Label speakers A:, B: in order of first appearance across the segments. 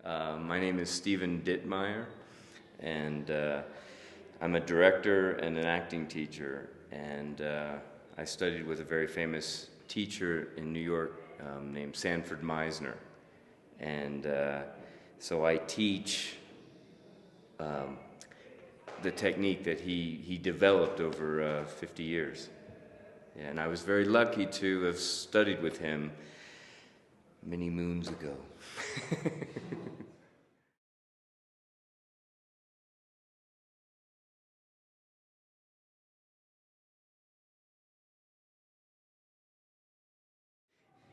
A: My name is Stephen Ditmyer, and I'm a director and an acting teacher, and I studied with a very famous teacher in New York named Sanford Meisner, and so I teach the technique that he developed over 50 years. And I was very lucky to have studied with him many moons ago.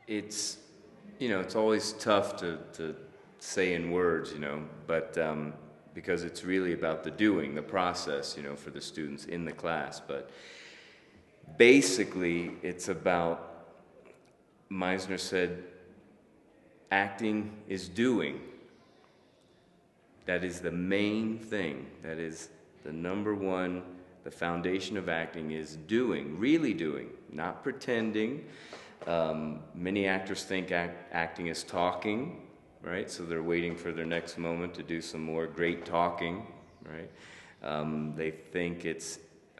A: It's, it's always tough to say in words, but because it's really about the doing, the process, for the students in the class. But basically, it's about, Meisner said, acting is doing. That is the main thing. That is the number one, the foundation of acting is doing, really doing, not pretending. Many actors think acting is talking, right? So they're waiting for their next moment to do some more great talking, right? A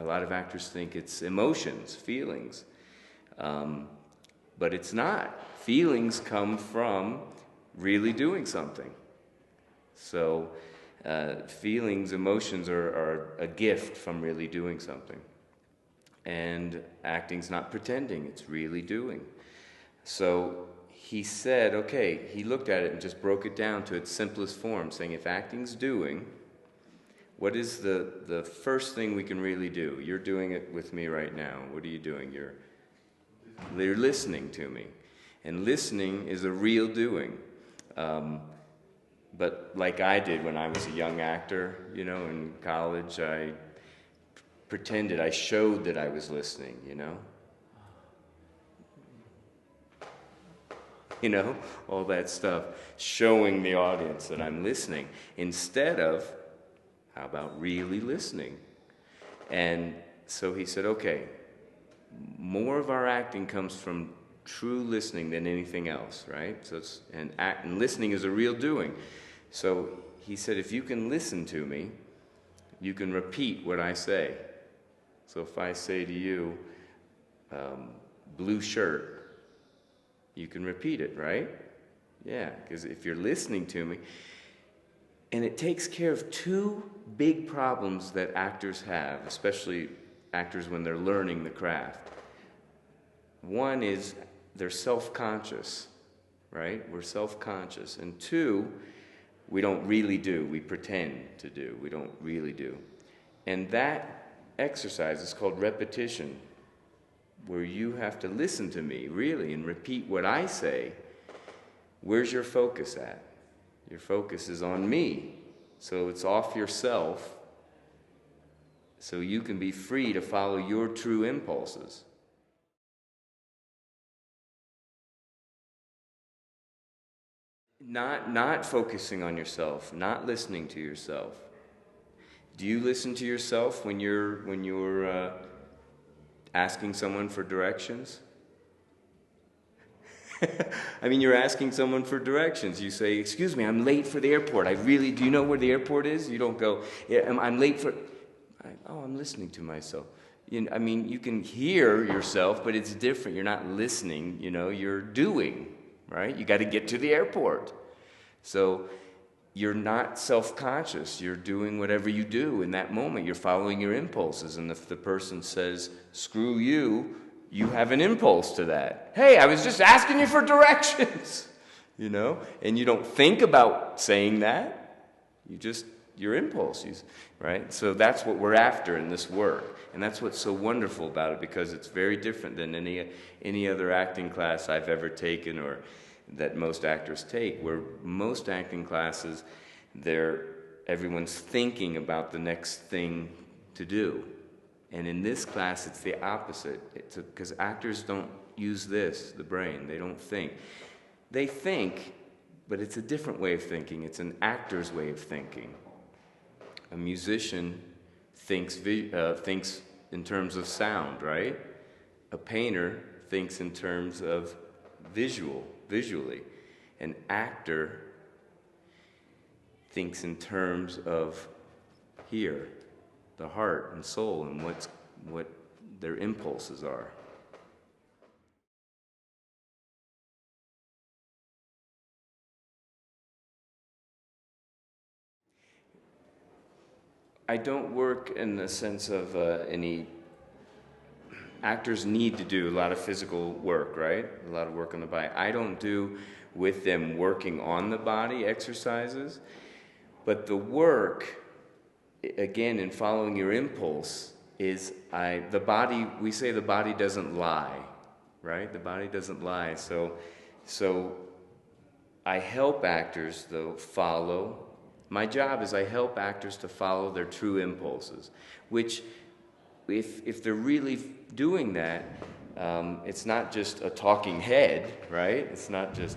A: lot of actors think it's emotions, feelings, but it's not. Feelings come from really doing something. So feelings, emotions are a gift from really doing something. And acting's not pretending, it's really doing. So he said, okay, he looked at it and just broke it down to its simplest form, saying if acting's doing, what is the first thing we can really do? You're doing it with me right now. What are you doing? You're listening to me. And listening is a real doing. But like I did when I was a young actor, in college, I pretended, I showed that I was listening, all that stuff, showing the audience that I'm listening, instead of, how about really listening? And so he said, okay, more of our acting comes from true listening than anything else, right? So and listening is a real doing. So he said, if you can listen to me, you can repeat what I say. So if I say to you, blue shirt, you can repeat it, right? Yeah, because if you're listening to me, and it takes care of two big problems that actors have, especially actors when they're learning the craft. One is they're self-conscious, right? We're self-conscious. And two, we don't really do. We pretend to do. We don't really do. And that exercise is called repetition, where you have to listen to me, really, and repeat what I say. Where's your focus at? Your focus is on me. So it's off yourself, so you can be free to follow your true impulses. Not focusing on yourself, not listening to yourself. Do you listen to yourself when you're asking someone for directions? I mean, you're asking someone for directions. You say, excuse me, I'm late for the airport. Do you know where the airport is? You don't go, yeah, I'm late for, I'm listening to myself. I mean, you can hear yourself, but it's different. You're not listening, you're doing, right? You got to get to the airport. So you're not self-conscious. You're doing whatever you do in that moment. You're following your impulses. And if the person says, screw you, you have an impulse to that. Hey, I was just asking you for directions, and you don't think about saying that. Your impulse, right? So that's what we're after in this work. And that's what's so wonderful about it, because it's very different than any other acting class I've ever taken or that most actors take, where most acting classes, everyone's thinking about the next thing to do. And in this class, it's the opposite. Because actors don't use the brain. They don't think. They think, but it's a different way of thinking. It's an actor's way of thinking. A musician thinks in terms of sound, right? A painter thinks in terms of visually. An actor thinks in terms of here, the heart and soul, and what their impulses are. I don't work in the sense of any actors need to do a lot of physical work, right? A lot of work on the body. I don't do with them working on the body exercises, but the work, again, in following your impulse, is the body, we say the body doesn't lie, right? The body doesn't lie. So I help actors, though, follow. My job is I help actors to follow their true impulses, which if they're really doing that, it's not just a talking head, right? It's not just,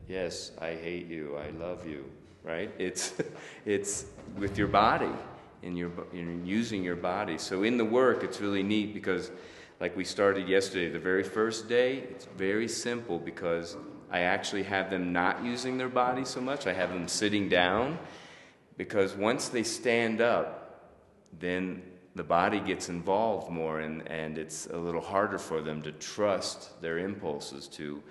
A: yes, I hate you, I love you, right? It's with your body, and you're using your body. So in the work, it's really neat because, like we started yesterday, the very first day, it's very simple because I actually have them not using their body so much. I have them sitting down, because once they stand up, then the body gets involved more, and it's a little harder for them to trust their impulses, to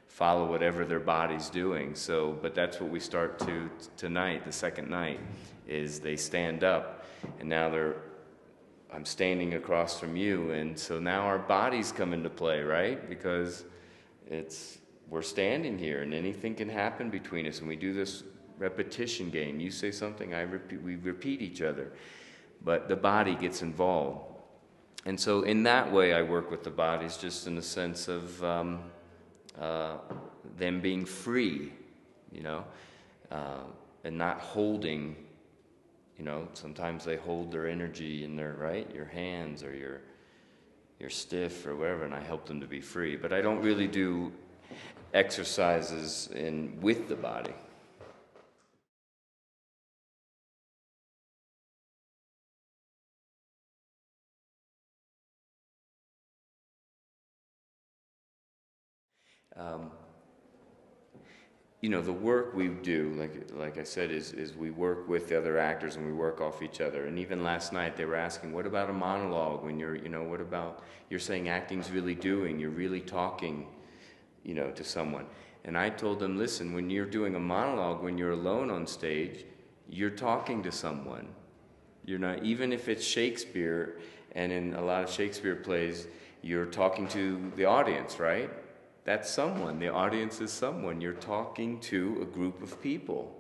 A: follow whatever their body's doing. So, but that's what we start to tonight, the second night, is they stand up, and now I'm standing across from you, and so now our bodies come into play, right? Because we're standing here, and anything can happen between us, and we do this repetition game. You say something, we repeat each other. But the body gets involved. And so in that way I work with the bodies, just in the sense of them being free, and not holding, sometimes they hold their energy in their, right, your hands, or you're stiff or whatever, and I help them to be free. But I don't really do exercises with the body. The work we do, like I said, is we work with the other actors, and we work off each other. And even last night they were asking, what about a monologue when what about, you're saying acting's really doing, you're really talking, to someone. And I told them, listen, when you're doing a monologue, when you're alone on stage, you're talking to someone. You're not, even if it's Shakespeare, and in a lot of Shakespeare plays, you're talking to the audience, right? That's someone. The audience is someone. You're talking to a group of people,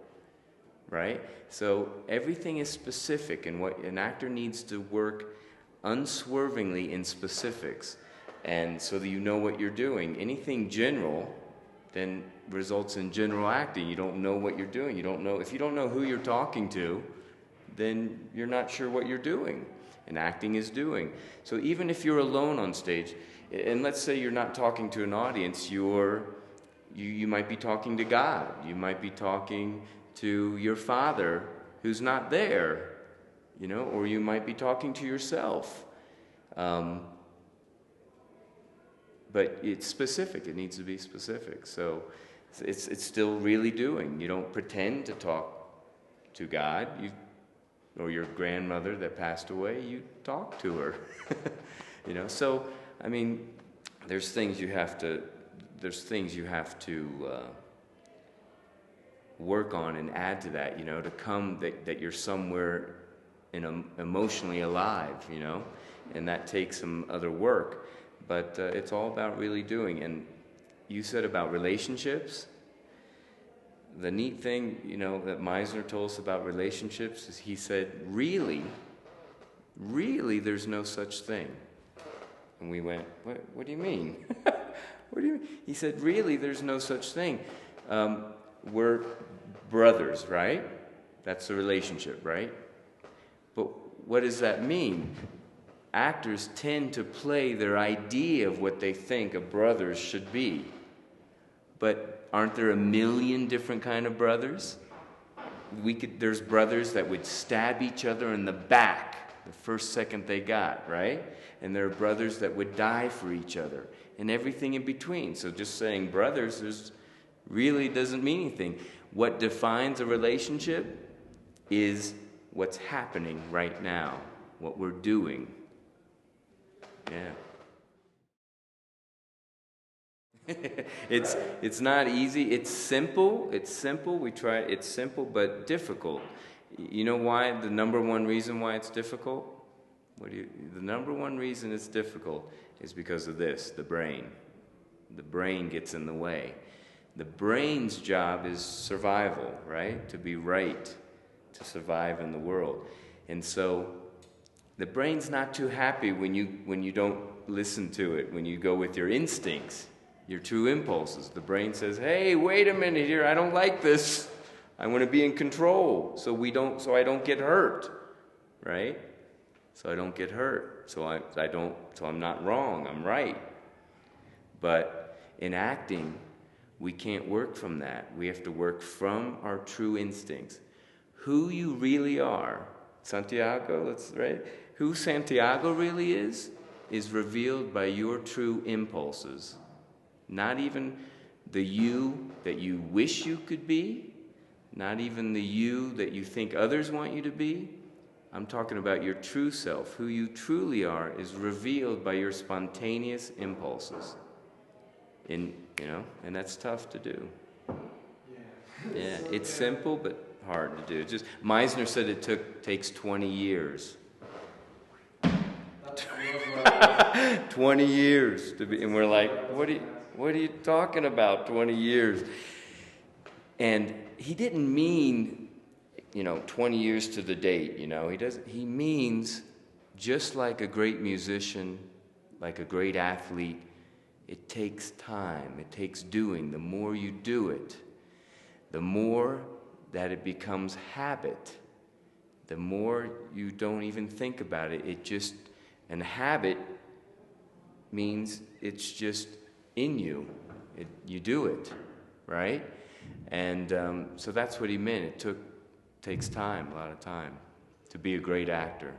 A: right? So everything is specific, and what an actor needs to work unswervingly in specifics, and so that you know what you're doing. Anything general then results in general acting. You don't know what you're doing. If you don't know who you're talking to, then you're not sure what you're doing. And acting is doing. So even if you're alone on stage, and let's say you're not talking to an audience, you might be talking to God. You might be talking to your Father who's not there, or you might be talking to yourself. But it's specific. It needs to be specific. So it's still really doing. You don't pretend to talk to God. Or your grandmother that passed away, you talk to her. So I mean, there's things you have to work on and add to that, to come that you're somewhere emotionally alive, and that takes some other work. But it's all about really doing. And you said about relationships. The neat thing, that Meisner told us about relationships is he said, really, there's no such thing. And we went, what do you mean? What do you mean? He said, really, there's no such thing. We're brothers, right? That's the relationship, right? But what does that mean? Actors tend to play their idea of what they think a brother should be. But aren't there a million different kind of brothers? There's brothers that would stab each other in the back the first second they got, right? And there are brothers that would die for each other, and everything in between. So just saying brothers really doesn't mean anything. What defines a relationship is what's happening right now, what we're doing. Yeah. It's not easy. It's simple. It's simple. We try. It's simple but difficult. You know why? The number one reason why it's difficult? The number one reason it's difficult is because of this, the brain. The brain gets in the way. The brain's job is survival, right? To be right, to survive in the world. And so the brain's not too happy when you don't listen to it, when you go with your instincts, your true impulses. The brain says, hey, wait a minute here, I don't like this. I want to be in control so I don't get hurt, right? So I don't get hurt. So I'm not wrong, I'm right. But in acting, we can't work from that. We have to work from our true instincts. Who you really are, Santiago, right? Who Santiago really is revealed by your true impulses. Not even the you that you wish you could be, not even the you that you think others want you to be. I'm talking about your true self. Who you truly are is revealed by your spontaneous impulses. And that's tough to do. Yeah, it's simple but hard to do. Just Meisner said it takes 20 years. 20 years to be, and we're like, what are you talking about? 20 years? And he didn't mean 20 years to the date, He means just like a great musician, like a great athlete, it takes time, it takes doing. The more you do it, the more that it becomes habit, the more you don't even think about it. And habit means it's just in you. You do it, right? And so that's what he meant. Takes time, a lot of time, to be a great actor.